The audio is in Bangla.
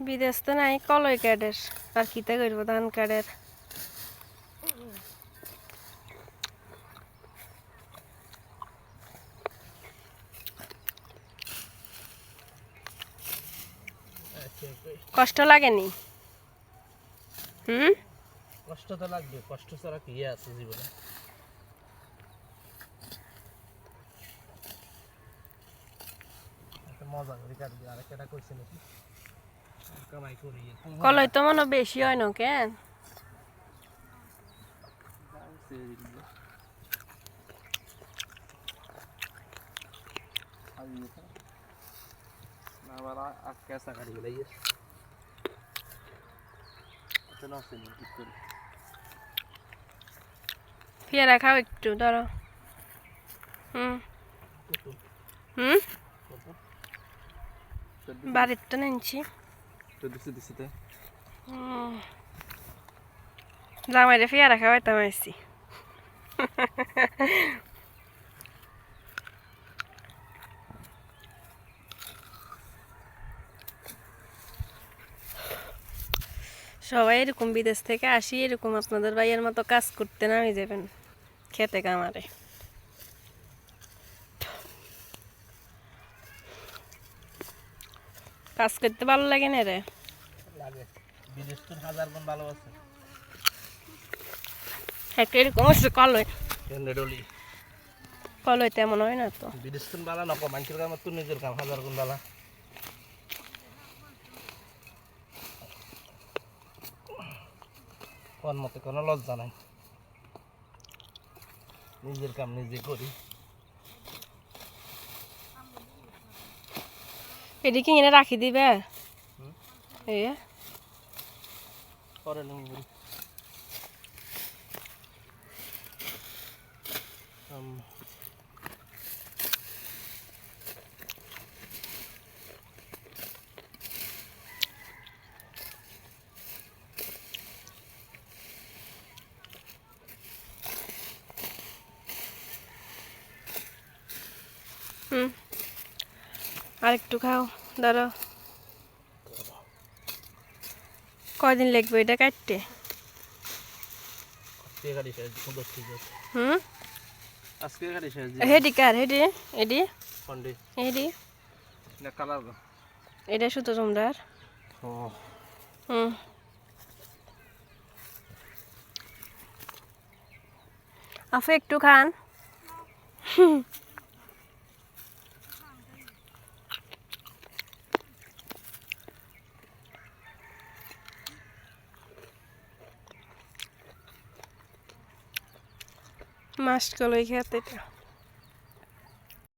বিদেশ তো নাই কলই কাঠের আর কিতা করবো ধান কাঠের কষ্ট লাগেনি কষ্ট তো লাগবে কষ্ট ছাড়া কি আছে জীবনে মজা করি কাটবি আর একটা কইছে নাকি কামাই করি কলই তো মনে বেশি হয় না কেন আবার কেসা কাটি গেলে পেয়ারা খাও একটু ধরো বাড়ির তো নিচ্ছি জামাইরে পেয়ারা খাওয়াইতাম আসছি সবাই এরকম বিদেশ থেকে আসি এরকম আপনাদের ভাইয়ের মতো কাজ করতে নামে যাবেন খেতে কামারে কাজ করতে ভালো লাগে না রে বিদেশ তো হাজার গুণ ভালো আছে একটা এরকম হচ্ছে কলই কলই তেমন হয় না তো বিদেশ তো ভালো না মানুষের কাম তো নিজের কাম হাজার গুণ ভালো কোন মতে কোনো লজ্জা নাই নিজের কাম নিজে করি এদিকে এনে রাখি দিবে এই পরে আর একটু খাও ধরো কয়দিন লাগবে এটা কাটতে হেডি কার হেডি এডি হেডি এটা শুধু তোমরার আপু একটু খান মাস্ট কলই খেতে